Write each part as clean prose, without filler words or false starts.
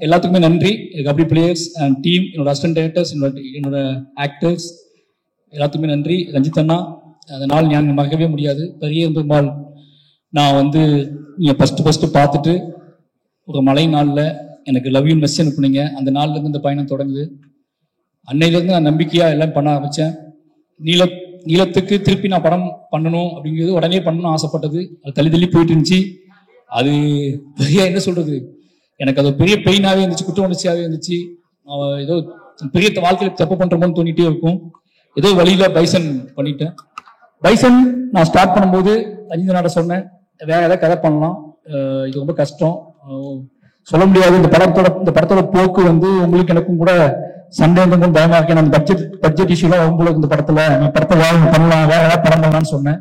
எல்லாத்துக்குமே நன்றி. Kabaddi players and team, என்னோட அசிஸ்டன்ட் டைரக்டர்ஸ், என்னோட ஆக்டர்ஸ் எல்லாத்துக்குமே நன்றி. ரஞ்சித் அண்ணா, அந்த நாள் ஞாபகம் மறக்கவே முடியாது. பெரிய பெருமாள் நான் வந்து நீங்கள் ஃபஸ்ட்டு பார்த்துட்டு ஒரு மழை நாளில் எனக்கு லவ் யூ மெசேஜ் அனுப்புனீங்க. அந்த நாள்லேருந்து இந்த பயணம் தொடங்குது. அன்னையிலேருந்து நான் நம்பிக்கையாக எல்லாம் பண்ண ஆரம்பித்தேன். நீளத்துக்கு திருப்பி நான் படம் பண்ணணும் அப்படிங்கிறது உடனே பண்ணணும்னு ஆசைப்பட்டது. அது தள்ளி போயிட்டு இருந்துச்சு. அது பெரிய என்ன சொல்கிறது, எனக்கு அது பெரிய பெயினாகவே இருந்துச்சு, குற்ற உணர்ச்சியாகவே இருந்துச்சு. ஏதோ பெரிய வாழ்க்கையில் தப்பு பண்ணுறோமோன்னு தோணிட்டே இருக்கும். ஏதோ வழியில் பைசன் பண்ணிட்டேன். பைசன் நான் ஸ்டார்ட் பண்ணும்போது ரஞ்சிதனாட்ட சொன்னேன், வேற ஏதாவது கதை பண்ணலாம், இது ரொம்ப கஷ்டம், சொல்ல முடியாது. இந்த படத்தோட போக்கு வந்து உங்களுக்கு எனக்கும் கூட சண்டே கொஞ்சம் பயமா இருக்கேன். அந்த பட்ஜெட் இஷ்யூலாம் உங்களுக்கு இந்த படத்தை பண்ணலாம், வேற ஏதாவது படம் பண்ணலாம்னு சொன்னேன்.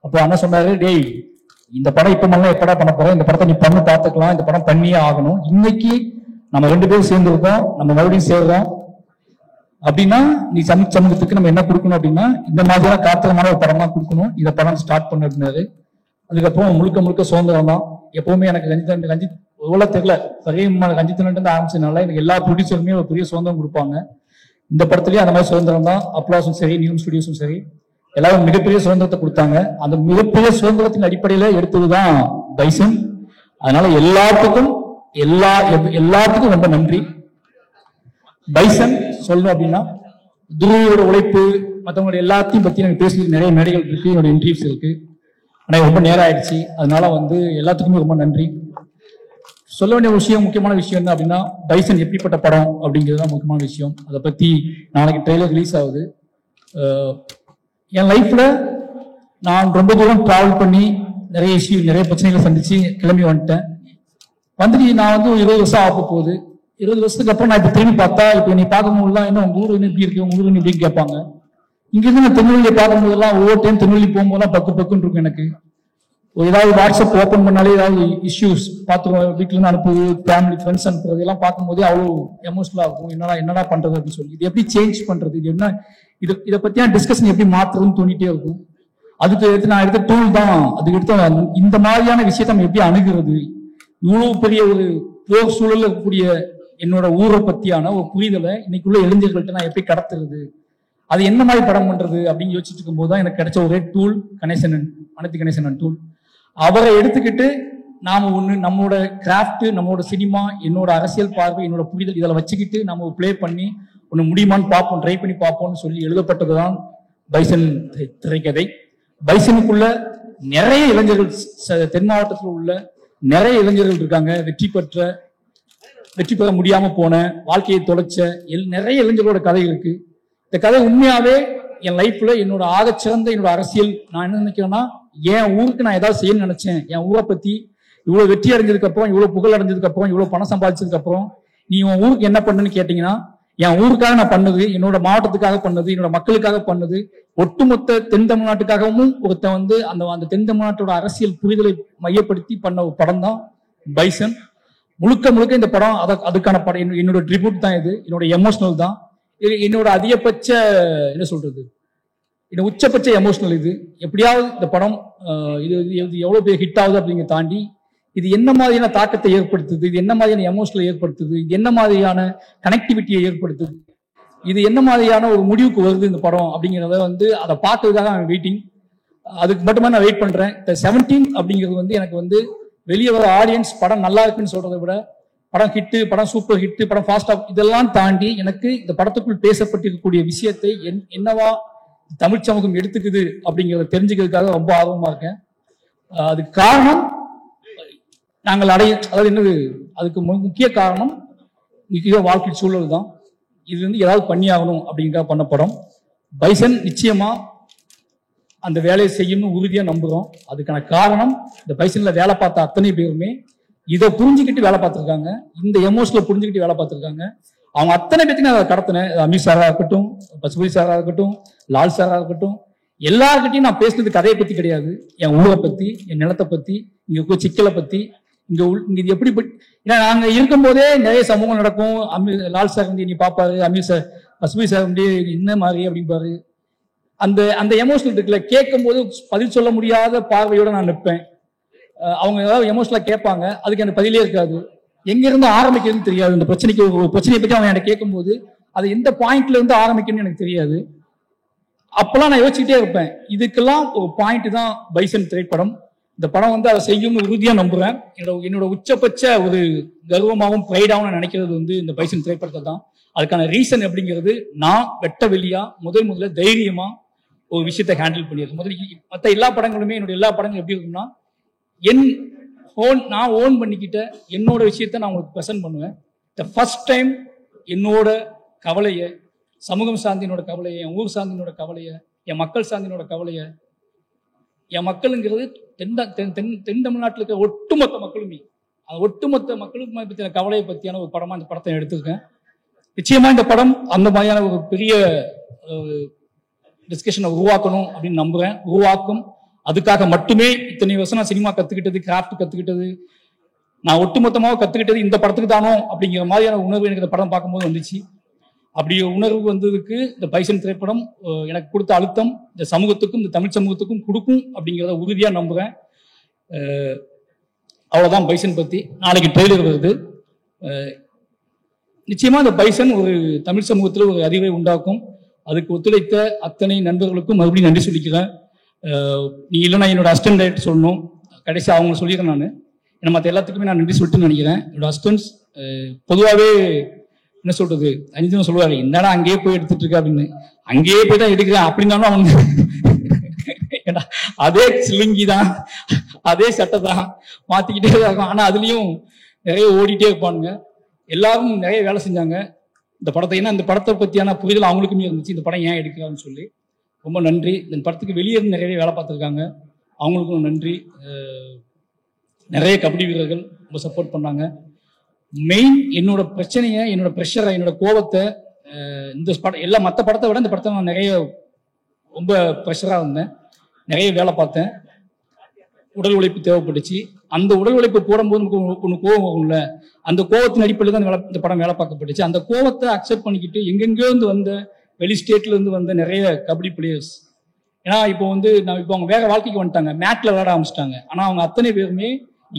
அப்போ அண்ணா சொன்னாரு, டேய் இந்த படம் இப்ப பண்ணலாம், எப்படா பண்ண போறோம், இந்த படத்தை நீ பண்ண பார்த்துக்கலாம், இந்த படம் பண்ணியே ஆகணும். இன்னைக்கு நம்ம 2 பேரும் சேர்ந்துருக்கோம், நம்ம மறுபடியும் சேர்றோம் அப்படின்னா நீ சமூகத்துக்கு நம்ம என்ன கொடுக்கணும் அப்படின்னா இந்த மாதிரியான காத்திரமான ஒரு படம் தான் கொடுக்கணும். இந்த படம் ஸ்டார்ட் பண்ண அப்படின்னாரு. அதுக்கப்புறம் முழுக்க சுதந்திரம் தான். எப்பவுமே எனக்கு ரஞ்சித் எவ்வளவு தெரியல, பெரிய ரஞ்சித் ஆரம்பிச்சதுனால எனக்கு எல்லா ப்ரொடியூசருமே ஒரு பெரிய சுதந்திரம் கொடுப்பாங்க. இந்த படத்துலயும் அந்த மாதிரி சுதந்திரம் தான். அப்ளாஸும் சரி, நீலம் ஸ்டுடியோஸும் சரி, எல்லாரும் மிகப்பெரிய சுதந்திரத்தை கொடுத்தாங்க. அந்த மிகப்பெரிய சுதந்திரத்தின் அடிப்படையில எடுத்ததுதான் பைசன். அதனால எல்லாத்துக்கும் ரொம்ப நன்றி. பைசன் சொல்லணும் அப்படின்னா துருவோட உழைப்பு, மற்றவங்களோட எல்லாத்தையும் பத்தி எனக்கு பேசுறதுக்கு நிறைய மேடைகள் இருக்கு, என்னோட இன்டர்வியூஸ் இருக்கு. ஆனால் ரொம்ப நேரம் ஆயிடுச்சு. அதனால வந்து எல்லாத்துக்குமே ரொம்ப நன்றி. சொல்ல வேண்டிய விஷயம், முக்கியமான விஷயம் என்ன அப்படின்னா பைசன் எப்படிப்பட்ட படம் அப்படிங்கிறது தான் முக்கியமான விஷயம். அதை பத்தி நாளைக்கு ட்ரெய்லர் ரிலீஸ் ஆகுது. என் லைஃப்ல நான் ரொம்ப தூரம் டிராவல் பண்ணி நிறைய பிரச்சனைகளை சந்திச்சு கிளம்பி வந்துட்டேன். நான் வந்து 20 வருஷம் ஆக போகுது. 20 வருஷத்துக்கு அப்புறம் நான் இப்ப திரும்பி பார்த்தா, இப்ப நீ பார்க்கும்போதுலாம் என்ன உங்க ஊர் எப்படி இருக்கு, உங்க ஊர் எப்படின்னு கேட்பாங்க. இங்கிருந்து நான் திருநெல்வேலியை பார்க்கும்போதெல்லாம் ஒவ்வொரு டைம் திருநெல்வேலி போகும்போதெல்லாம் பக்குன்னு இருக்கும் எனக்கு. ஏதாவது வாட்ஸ்அப் ஓப்பன் பண்ணாலே ஏதாவது இஷ்யூஸ் பார்த்துருவோம், வீட்டுல இருந்து அனுப்புது, ஃபேமிலி ஃப்ரெண்ட்ஸ் அனுப்புறது எல்லாம் பார்க்கும்போதே அவ்வளோ எமோஷனலா இருக்கும். என்னடா பண்றது அப்படின்னு சொல்லி, இது எப்படி சேஞ்ச் பண்றது, இது என்ன, இதை பத்தியான டிஸ்கஷன் எப்படி மாத்துறதுன்னு தோணிட்டே இருக்கும். அதுக்கு நான் எடுத்த டூல் தான். அதுக்கு எடுத்த இந்த மாதிரியான விஷயத்த நம்ம எப்படி அணுகிறது, இவ்வளவு பெரிய ஒரு போர் சூழல் இருக்கக்கூடிய என்னோட ஊரை பத்தியான ஒரு புரிதலை இன்னைக்குள்ள இளைஞர்கள்ட்ட நான் எப்படி கடத்துறது, அது என்ன மாதிரி படம் பண்றது அப்படின்னு யோசிச்சுட்டு இருக்கும் போதுதான் எனக்கு கிடைச்ச ஒரே டூல் அனைத்து கணேசன் டூல். அவரை எடுத்துக்கிட்டு நாம நம்மளோட கிராஃப்ட், நம்மளோட சினிமா, என்னோட அரசியல் பார்வை, என்னோட புரிதல் இதெல்லாம் வச்சுக்கிட்டு நம்ம பிளே பண்ணி ஒண்ணு முடியுமான்னு பார்ப்போம், ட்ரை பண்ணி பார்ப்போம்னு சொல்லி எழுதப்பட்டதுதான் பைசன் திரைக்கதை. பைசனுக்குள்ள நிறைய இளைஞர்கள், தென் மாவட்டத்தில் உள்ள நிறைய இளைஞர்கள் இருக்காங்க. வெற்றி பெற முடியாம போன, வாழ்க்கையை தொலைச்ச நிறைய இளைஞர்களோட கதை இருக்கு. இந்த கதை உண்மையாவே என் லைஃப்ல என்னோட ஆகச்சிறந்த என்னோட அரசியல். நான் என்ன நினைக்கிறேன்னா, என் ஊருக்கு நான் ஏதாவது செய்யணும்னு நினைச்சேன். என் ஊரை பத்தி இவ்வளவு வெற்றி அடைஞ்சதுக்கு அப்புறம், இவ்வளவு புகழ் அடைஞ்சதுக்கு அப்புறம், இவ்வளவு பணம் சம்பாதிச்சதுக்கு அப்புறம் நீ உன் ஊருக்கு என்ன பண்ணுன்னு கேட்டீங்கன்னா, என் ஊருக்காக நான் பண்ணது, என்னோட மாவட்டத்துக்காக பண்ணது, என்னோட மக்களுக்காக பண்ணது, ஒட்டுமொத்த தென் தமிழ்நாட்டுக்காகவும் ஒருத்தன் வந்து அந்த தென் தமிழ்நாட்டோட அரசியல் புரிதலை மையப்படுத்தி பண்ண ஒரு படம் தான் பைசன். முழுக்க இந்த படம் அதுக்கான படம். என்னோட ட்ரிபியூட் தான் இது, என்னோட எமோஷனல் தான், என்னோட அதிகபட்ச என்ன சொல்றது, என்னோட உச்சபட்ச எமோஷனல் இது. எப்படியாவது இந்த படம் இது எவ்வளவு பேர் ஹிட் ஆகுது அப்படிங்க தாண்டி இது என்ன மாதிரியான தாக்கத்தை ஏற்படுத்துது, இது என்ன மாதிரியான எமோஷனல் ஏற்படுத்துது, இது என்ன மாதிரியான கனெக்டிவிட்டியை ஏற்படுத்துது, இது என்ன மாதிரியான ஒரு முடிவுக்கு வருது இந்த படம் அப்படிங்கிறத வந்து அதை பார்க்கறதுக்காக நான் வெயிட்டிங். அதுக்கு மட்டுமே நான் வெயிட் பண்றேன். இந்த 17 அப்படிங்கிறது வந்து எனக்கு வந்து வெளியே வர ஆடியன்ஸ் படம் நல்லா இருக்குன்னு சொல்றதை விட, படம் ஹிட்டு, படம் சூப்பர் ஹிட்டு, படம் ஃபாஸ்ட் ஆஃப், இதெல்லாம் தாண்டி எனக்கு இந்த படத்துக்குள் பேசப்பட்டிருக்கக்கூடிய விஷயத்தை என்னவா தமிழ் சமூகம் எடுத்துக்குது அப்படிங்கிறத தெரிஞ்சுக்கிறதுக்காக ரொம்ப ஆர்வமா இருக்கேன். அதுக்கு காரணம் நாங்கள் அதாவது என்னது, அதுக்கு முக்கிய காரணம் முக்கிய வாழ்க்கை சூழல் தான். இது வந்து ஏதாவது பண்ணி ஆகணும் அப்படிங்கிற பண்ண படம் பைசன். நிச்சயமா அந்த வேலையை செய்யணும்னு உறுதியா நம்புறோம். அதுக்கான காரணம் இந்த பைசன்ல வேலை பார்த்த அத்தனை பேருமே இதை புரிஞ்சுக்கிட்டு வேலை பார்த்திருக்காங்க, இந்த எமோஷனல் புரிஞ்சுக்கிட்டு வேலை பார்த்திருக்காங்க. அவங்க அத்தனை பேருக்கு அதை கடத்தினேன். அமீர் சாரா இருக்கட்டும், பசுபதி சாரா இருக்கட்டும், லால் சாரா இருக்கட்டும், எல்லார்கிட்டையும் நான் பேசுனது கதையை பத்தி கிடையாது, என் ஊரை பத்தி, என் நிலத்தை பத்தி, இங்க சிக்கலை பத்தி, இங்க இது எப்படி. ஏன்னா நாங்க இருக்கும் போதே நிறைய சமூகம் நடக்கும். லால் சார் வந்து நீ பாப்பாரு, அமீர் சார், பசுபதி சார் வந்து என்ன மாதிரி அப்படின்பாரு. அந்த எமோஷனல் இருக்குல்ல, கேட்கும் போது பதில் சொல்ல முடியாத பார்வையோட நான் நிற்பேன். அவங்க ஏதாவது எமோஷனலா கேட்பாங்க, அதுக்கு எனக்கு பதிலே இருக்காது. எங்க இருந்து ஆரம்பிக்கிறதுன்னு தெரியாது. இந்த பிரச்சனைக்கு ஒரு பிரச்சனையை பத்தி அவன் எனக்கு கேட்கும்போது அது எந்த பாயிண்ட்ல இருந்து ஆரம்பிக்கணும்னு எனக்கு தெரியாது. அப்பெல்லாம் நான் யோசிச்சுக்கிட்டே இருப்பேன். இதுக்கெல்லாம் ஒரு பாயிண்ட் தான் பைசன் திரைப்படம். இந்த படம் வந்து அதை செய்யும்னு உறுதியா நம்புறேன். என்னோட உச்சபட்ச ஒரு கர்வமாகவும் ப்ரைடாகவும் நான் நினைக்கிறது வந்து இந்த பைசன் திரைப்படத்தை தான். அதுக்கான ரீசன் அப்படிங்கிறது, நான் வெட்ட வெளியா முதல்ல தைரியமா ஒரு விஷயத்தை ஹேண்டில் பண்ணியிருக்கேன். மற்ற எல்லா படங்களுமே, என்னோட எல்லா படங்களும் எப்படி இருக்கும்னா, நான் ஓன் பண்ணிக்கிட்ட என்னோட விஷயத்த நான் உங்களுக்கு ப்ரெசென்ட் பண்ணுவேன். த ஃபர்ஸ்ட் டைம் என்னோட கவலையை, சமூகம் சார்ந்தினோட கவலையை, என் ஊர் சார்ந்தினோட கவலையை, என் மக்கள் சார்ந்தினோட கவலையை, என் மக்களுங்கிறது தென் தமிழ்நாட்டில் இருக்கிற ஒட்டுமொத்த மக்களுமே, ஒட்டுமொத்த மக்களுக்கு பற்றின கவலையை பற்றியான ஒரு படமா இந்த படத்தை எடுத்திருக்கேன். நிச்சயமா இந்த படம் அந்த மாதிரியான ஒரு பெரிய டிஸ்கஷனை உருவாக்கணும் அப்படின்னு நம்புறேன். உருவாக்கும். அதுக்காக மட்டுமே இத்தனை வருஷம் நான் சினிமா கத்துக்கிட்டது, கிராஃப்ட் கத்துக்கிட்டது, நான் ஒட்டுமொத்தமாக கத்துக்கிட்டது இந்த படத்துக்கு தானோ அப்படிங்கிற மாதிரியான உணர்வு எனக்கு இந்த படம் பார்க்கும்போது வந்துச்சு. அப்படி உணர்வு வந்ததுக்கு இந்த பைசன் திரைப்படம் எனக்கு கொடுத்த அழுத்தம் இந்த சமூகத்துக்கும், இந்த தமிழ் சமூகத்துக்கும் கொடுக்கும் அப்படிங்கிறத உறுதியா நம்புறேன். அவ்வளவுதான் பைசன் பத்தி. நாளைக்கு ட்ரெய்லர் வருது. நிச்சயமா இந்த பைசன் ஒரு தமிழ் சமூகத்தில் ஒரு அறிவை உண்டாக்கும். அதுக்கு ஒத்துழைத்த அத்தனை நண்பர்களுக்கும் மறுபடியும் நன்றி சொல்லிக்கிறேன். நீ இல்லைன்னா என்னோட அசிஸ்டன்ட் டைரக்டர் சொல்லணும். கடைசி அவங்க சொல்லிக்கிறேன். நான் என்ன மற்ற எல்லாத்துக்குமே நான் நன்றி சொல்லிட்டு நினைக்கிறேன். என்னோட அசிஸ்டன்ஸ் பொதுவாகவே என்ன சொல்றது, அனிதன் சொல்லுவாரு, என்னடா அங்கேயே போய் எடுத்துட்டு இருக்க அப்படின்னு. அங்கேயே போய் தான் எடுக்கிறேன் அப்படின்னாலும் அவங்க அதே சிலுங்கி தான், அதே சட்டை தான் மாத்திக்கிட்டே இருக்கும். ஆனா அதுலயும் நிறைய ஓடிட்டே இருப்பானுங்க. எல்லாரும் நிறைய வேலை செஞ்சாங்க இந்த படத்தை. ஏன்னா இந்த படத்தை பத்தியான புரிதல் அவங்களுக்குமே இருந்துச்சு, இந்த படம் ஏன் எடுக்கிறான்னு சொல்லி. ரொம்ப நன்றி. இந்த படத்துக்கு வெளியே இருந்து நிறைய வேலை பார்த்துருக்காங்க, அவங்களுக்கும் நன்றி. நிறைய கபடி வீரர்கள் ரொம்ப சப்போர்ட் பண்ணாங்க. மெயின் என்னோட பிரச்சனையை, என்னோட ப்ரெஷரை, என்னோட கோபத்தை இந்த படம் எல்லாம் மற்ற படத்தை விட இந்த படத்தை நான் நிறைய ரொம்ப ப்ரெஷராக இருந்தேன். நிறைய வேலை பார்த்தேன். உடல் உழைப்பு தேவைப்பட்டுச்சு. அந்த உடல் உழைப்பு போடும்போது நமக்கு ஒன்று கோபம் வரும்ல, அந்த கோபத்தின் அடிப்படையில் தான் இந்த படம் வேலை பார்க்கப்பட்டுச்சு. அந்த கோபத்தை அக்செப்ட் பண்ணிக்கிட்டு எங்கெங்கேயோ இருந்து வந்த, வெளி ஸ்டேட்ல இருந்து வந்த நிறைய கபடி பிளேயர்ஸ், ஏன்னா இப்போ வந்து நான் இப்போ அவங்க வேற வாழ்க்கைக்கு வந்துட்டாங்க, மேட்ல விளையாட ஆரம்பிச்சிட்டாங்க. ஆனால் அவங்க அத்தனை பேருமே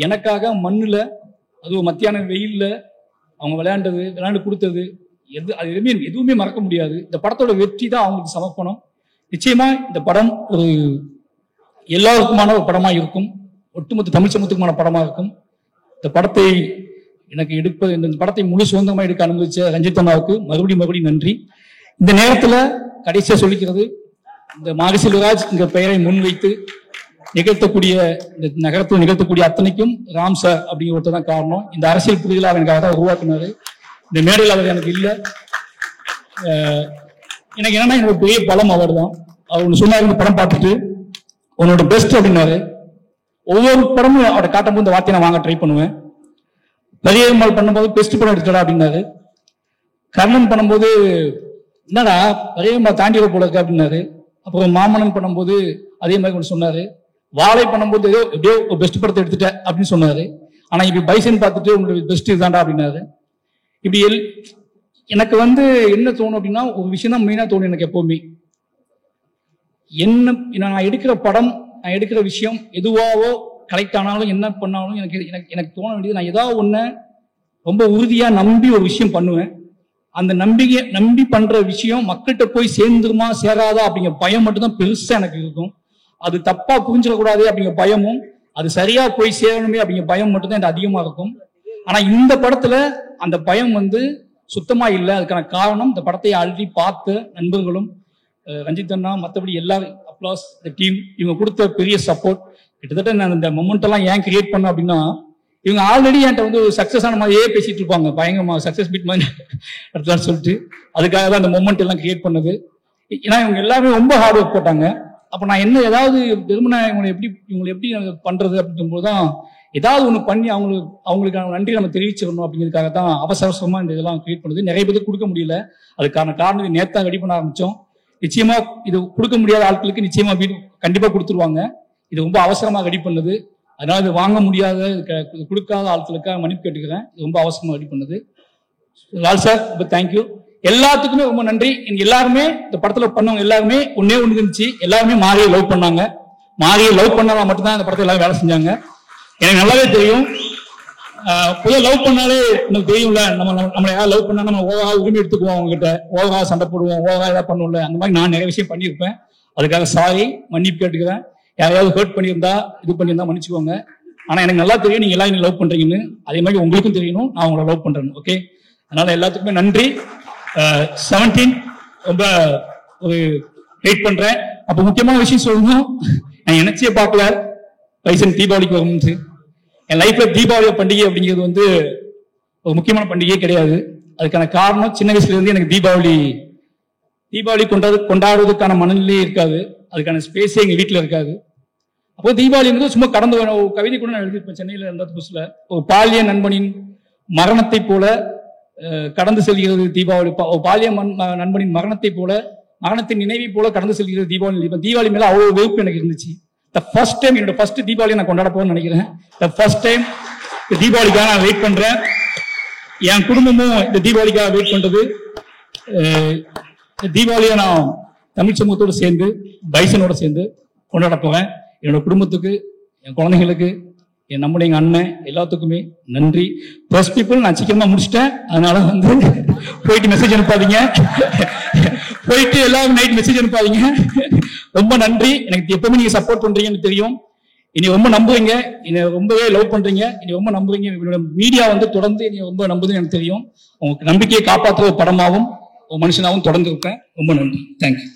எனக்காக மண்ணில், அதுவும் மத்தியான வெயில்ல அவங்க விளையாண்டு கொடுத்தது அது எதுவுமே மறக்க முடியாது. இந்த படத்தோட வெற்றி தான் அவங்களுக்கு சமர்ப்பணம். நிச்சயமா இந்த படம் ஒரு எல்லாருக்குமான ஒரு படமா இருக்கும், ஒட்டுமொத்த தமிழ் சமூகத்துக்குமான படமா இருக்கும். இந்த படத்தை எனக்கு இந்த படத்தை முழு சுதந்திரமா எடுக்க அனுமதிச்ச ரஞ்சித் அண்ணாவுக்கு மறுபடியும் நன்றி. இந்த நேரத்துல கடைசியா சொல்லிக்கிறது, இந்த மாரி செல்வராஜ் என்ற பெயரை முன்வைத்து நிகழ்த்தக்கூடிய, இந்த நகரத்தில் நிகழ்த்தக்கூடிய அத்தனைக்கும் ராம் சார் அப்படிங்கிற ஒருத்தர் தான் காரணம். இந்த அரசியல் புரிதலை எனக்காக தான் உருவாக்கினாரு. இந்த மேடையில் அவர் எனக்கு இல்லை. எனக்கு என்னன்னா என்னோட பெரிய பலம் அவர் தான். அவர் ஒன்று சொன்னார், இந்த படம் பார்த்துட்டு உன்னோட பெஸ்ட் அப்படின்னாரு. ஒவ்வொரு படமும் அவரை காட்டும் போது இந்த வார்த்தையை நான் வாங்க ட்ரை பண்ணுவேன். பெரியம்மாள் பண்ணும்போது பெஸ்ட் படம் எடுத்துடா அப்படின்னாரு. கர்ணன் பண்ணும்போது என்னடா பெரியம்மா தாண்டி போல இருக்கு அப்படின்னாரு. அப்புறம் மாமன்னன் பண்ணும்போது அதே மாதிரி ஒன்று சொன்னாரு. வாழை பண்ணும்போது எப்படியோ பெஸ்ட் படத்தை எடுத்துட்ட அப்படின்னு சொன்னாரு. ஆனா இப்படி பைசன் பார்த்துட்டு உங்களுடைய பெஸ்ட் இதுதான்டா அப்படின்னாரு. இப்படி எனக்கு வந்து என்ன தோணும் அப்படின்னா, ஒரு விஷயம் தான் மெயினா தோணும் எனக்கு எப்பவுமே. என்ன நான் எடுக்கிற படம், நான் எடுக்கிற விஷயம் எதுவாவோ கலெக்ட் ஆனாலும் என்ன பண்ணாலும் எனக்கு தோண வேண்டியது, நான் ஏதாவது ஒண்ணு ரொம்ப உறுதியா நம்பி ஒரு விஷயம் பண்ணுவேன். அந்த நம்பி பண்ற விஷயம் மக்கள்கிட்ட போய் சேர்ந்துருமா சேராதா அப்படிங்கிற பயம் மட்டும்தான் பெருசா எனக்கு இருக்கும். அது தப்பா புரிஞ்சிடக்கூடாது அப்படிங்கிற பயமும், அது சரியா போய் சேரணுமே அப்படிங்கிற பயம் மட்டும்தான் எனக்கு அதிகமா இருக்கும். ஆனா இந்த படத்துல அந்த பயம் வந்து சுத்தமா இல்லை. அதுக்கான காரணம் இந்த படத்தை ஆல்ரெடி பார்த்த நண்பர்களும், ரஞ்சித் அண்ணா, மற்றபடி எல்லாரும், அப்ளாஸ் த டீம், இவங்க கொடுத்த பெரிய சப்போர்ட். கிட்டத்தட்ட நான் இந்த மொமெண்ட் எல்லாம் ஏன் கிரியேட் பண்ண அப்படின்னா, இவங்க ஆல்ரெடி என்கிட்ட வந்து ஒரு சக்சஸ் ஆன மாதிரியே பேசிட்டு இருப்பாங்க, பயங்கரமா சக்சஸ் பீட் மாதிரி எடுத்துலான்னு சொல்லிட்டு. அதுக்காக தான் அந்த மொமெண்ட் எல்லாம் கிரியேட் பண்ணது. ஏன்னா இவங்க எல்லாருமே ரொம்ப ஹார்ட் ஒர்க் போட்டாங்க. அப்ப நான் என்ன ஏதாவது திரும்ப இவங்களை எப்படி பண்றது அப்படிங்கும் போதுதான் ஏதாவது ஒண்ணு பண்ணி அவங்களுக்கான நன்றி நம்ம தெரிவிச்சிடணும் அப்படிங்கிறதுக்காக தான் அவசரமா இந்த இதெல்லாம் கிரியேட் பண்ணுது. நிறைய பேருக்கு கொடுக்க முடியல. அதுக்கான காரணம் நேத்தான் ரெடி பண்ண ஆரம்பிச்சோம். நிச்சயமா இது கொடுக்க முடியாத ஆட்களுக்கு நிச்சயமா வீடு கண்டிப்பா கொடுத்துருவாங்க. இது ரொம்ப அவசரமா ரெடி பண்ணது. அதனால இது வாங்க முடியாத, கொடுக்காத ஆட்களுக்காக மன்னிப்பு கேட்டுக்கிறேன். இது ரொம்ப அவசரமா ரெடி பண்ணது. லால் சார் ரொம்ப தேங்க்யூ. எல்லாத்துக்குமே ரொம்ப நன்றி. எல்லாருமே இந்த படத்துல பண்ணவங்க எல்லாருமே ஒன்னே ஒண்ணு இருந்துச்சு, எல்லாருமே மாரியை லவ் பண்ணாங்க. மாரியை லவ் பண்ணாதான் மட்டும்தான் இந்த படத்தை எல்லாரும் வேலை செஞ்சாங்க. எனக்கு நல்லாவே தெரியும். பொதுவாக லவ் பண்ணாலே நமக்கு தெரியும்ல, நம்மளை யாராவது லவ் பண்ணா நம்ம ஓவரா உரிமை எடுத்துக்குவோம், அவங்க கிட்ட ஓவரா சண்டை போடுவோம், ஓவரா ஏதாவது பண்ணுவோம்ல. அந்த மாதிரி நான் நிறைய விஷயம் பண்ணியிருப்பேன். அதுக்காக சாரி, மன்னிப்பு கேட்டுக்கிறேன். யாரையாவது ஹர்ட் பண்ணியிருந்தா இது பண்ணியிருந்தா மன்னிச்சுக்கோங்க. ஆனா எனக்கு நல்லா தெரியும் நீங்க எல்லாரும் லவ் பண்றீங்கன்னு. அதே மாதிரி உங்களுக்கும் தெரியணும் நான் உங்களை லவ் பண்றேன்னு. ஓகே, அதனால எல்லாத்துக்குமே நன்றி. 17 ரொம்ப ஒரு வெயிட் பண்றேன். அப்ப முக்கியமான விஷயம் சொல்லணும், நான் நினைச்சே பார்க்கல பைசன் தீபாவளிக்கு வரும்னு. என் லைஃப்ல தீபாவளி பண்டிகை அப்படிங்கிறது வந்து ஒரு முக்கியமான பண்டிகையே கிடையாது. அதுக்கான காரணம் சின்ன வயசுல இருந்து எனக்கு தீபாவளி கொண்டாடுறதுக்கான மனநிலையே இருக்காது, அதுக்கான ஸ்பேஸே எங்க வீட்டுல இருக்காது. அப்போ தீபாவளிங்கிறது சும்மா கடந்து ஒரு கவிதை கூட நான் எழுதியிருப்பேன் சென்னையில இருந்த புதுசுல. ஒரு பாலிய நண்பனின் மரணத்தை போல கடந்து செல்கிறது தீபாவளி. பாலிய நண்பனின் மரணத்தின் நினைவை போல கடந்து செல்கிறது தீபாவளி. தீபாவளி மேல அவ்வளவு வெறுப்பு எனக்கு இருந்துச்சு. ஃபர்ஸ்ட் டைம் என்னோட ஃபர்ஸ்ட் தீபாவளி நான் கொண்டாட போறேன்னு நினைக்கிறேன். ஃபர்ஸ்ட் டைம் தீபாவளிக்காக நான் வெயிட் பண்றேன். என் குடும்பமும் இந்த தீபாவளிக்காக வெயிட் பண்றது. தீபாவளியை நான் தமிழ் சமூகத்தோடு சேர்ந்து பைசனோட சேர்ந்து கொண்டாட போறேன். என்னோட குடும்பத்துக்கு, என் குழந்தைங்களுக்கு, என் நம்முடைய எங்க அண்ணன் எல்லாத்துக்குமே நன்றி. ஃபர்ஸ்ட் பீப்புள் நான் சீக்கிரமா முடிச்சிட்டேன், அதனால வந்து போயிட்டு மெசேஜ் அனுப்பாதீங்க, போயிட்டு எல்லாரும் நைட் மெசேஜ் அனுப்பாதீங்க. ரொம்ப நன்றி. எனக்கு எப்பவுமே நீங்க சப்போர்ட் பண்றீங்கன்னு தெரியும். இனி ரொம்ப நம்புவீங்க, என்னை ரொம்பவே லவ் பண்றீங்க, இனி ரொம்ப நம்புவீங்க. என்னோட மீடியா வந்து தொடர்ந்து என்னை ரொம்ப நம்புதுன்னு எனக்கு தெரியும். உங்களுக்கு நம்பிக்கையை காப்பாற்றுற படமாவும் ஒரு மனுஷனாவும் தொடர்ந்து இருப்பேன். ரொம்ப நன்றி. தேங்க்யூ.